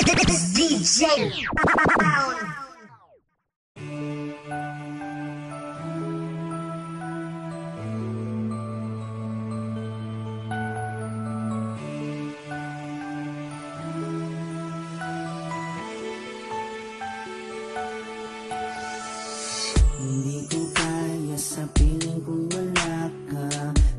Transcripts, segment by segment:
DJ Brown. Hindi ko kaya sa piling kung wala ka,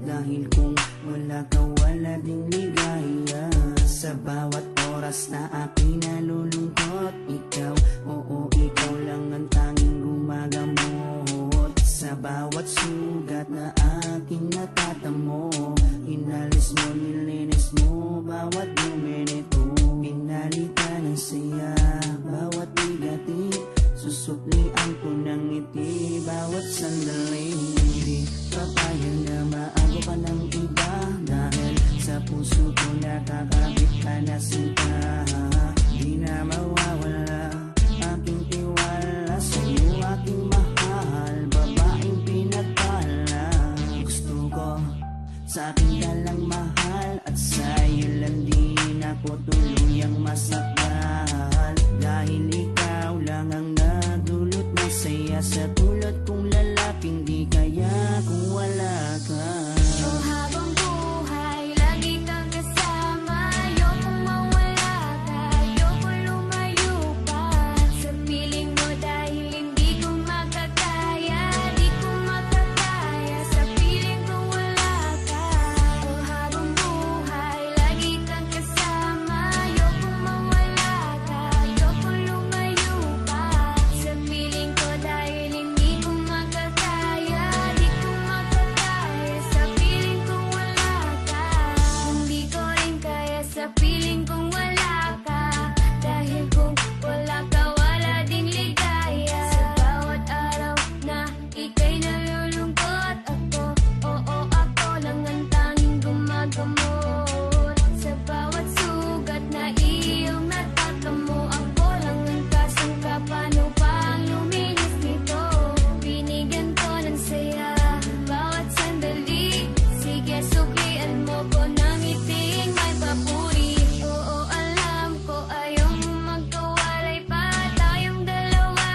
dahil kung wala ka wala ding ligaya. Sa bawat oras na aking nalulungkot, ikaw, oo ikaw lang ang tanging gumagamot. Sa bawat sugat na aking natatamo, inalis mo, nilinis mo bawat minuto. Pinalitan ng saya bawat bigatin, susuklian ko ng ngiti bawat sandali. Hindi papayag na maago ka ng iba, dahil sa puso ko nakakabit ka na sinta. Di na mawawala aking tiwala sa'yo, aking mahal, babaeng pinagpala. Gusto ko sa'kin ka lang mahal, at sa'yo lang din ako tuluyang masakal. Dahil ikaw lang ang nagdulot ng saya sa tulad kong lalaking di kaya kung wala ka. Oh, habang buhay, lagi kang kasama. Ayokong mawala ka, ayokong lumayo pa sa piling mo, dahil hindi ko makakaya, di ko makakaya sa piling ko wala ka. Oh, habang buhay, lagi kang kasama. Ayokong mawala ka, ayokong lumayo pa sa piling ko, dahil hindi ko makakaya, di ko makakaya sa piling ko wala ka. Hindi ko rin kaya sa piling kong wala ka, dahil kung wala ka wala din ligaya. Sa bawat araw na ika'y nalulungkot, ako, oo ako lang ang tanging gumagamot. Sa bawat sugat na iyong natatamo, ako lang ang kasangka, paano pa ang luminis nito? Binigyan ko ng saya bawat sandali, sige suklian mo ko ng ngiting may papuri. Oo alam ko ayaw mo magkawalay pa, tayong dalawa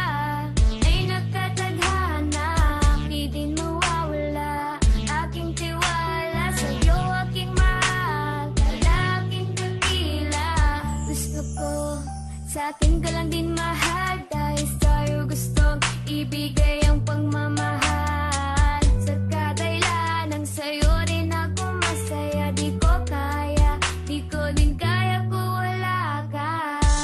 ay nakatadhana. Di din mawawala aking tiwala sa'yo, aking mahal, lalaking dakila. Gusto ko sa'kin ka lang din mahal, dahil sa'yo gustong ibigay ang pagmamahal. Sa kadailan ng sa'yo rin ako masaya, di ko kaya, di ko din kaya kung wala ka.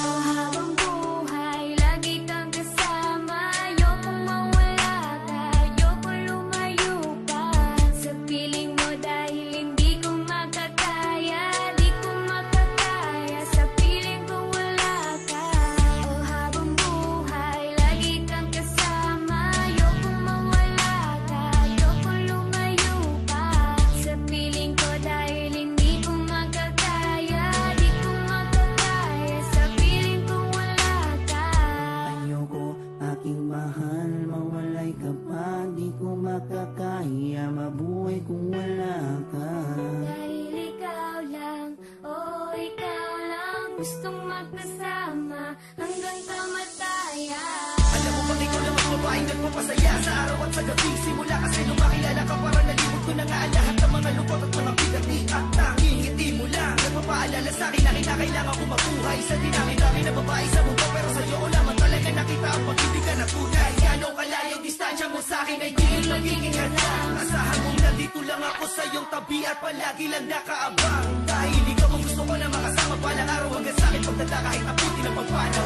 Oh, habang buhay, lagi kang kasama. Ayokong mawala ka, ayokong lumayo pa sa piling mo, dahil hindi ko makakaya, di ko makakaya sa piling ko wala ka. Oh, habang buhay, lagi kang kasama. Ayokong mawala ka, ayokong lumayo pa sa piling ko, dahil hindi ko makakaya, di ko makakaya sa piling ko wala ka. Ayoko aking mahal, mawalay ka pa, di ko makakaya mabuhay kung wala ka. Dahil ikaw lang, oh ikaw lang, gustong magkasama hanggang kamatayan. Alam mo bang ikaw lang ang babaeng nagpapasaya sa araw at sa gabi? Simula kasi nung makilala ka, parang nalibot ko na nga ang lahat ng mga lungkot at mga bigati. At tanging ngiti mo lang nagpapaalala sa'kin na kinakailangan ko mabuhay sa dinami-dami na babae sa mundo. Pero sa'yo ko lamang talaga nakita ang pag-ibigan na tunay. Gano'ng kalayong distansya mo sa'kin ay di rin magiging hadlang. Asahan mong nandito lang ako sa iyong tabi at palagi lang nakaabang. Dahil ikaw ang gusto ko na makasama balang araw hanggang sa'kin pagdala kahit abutin ang pagpanaw.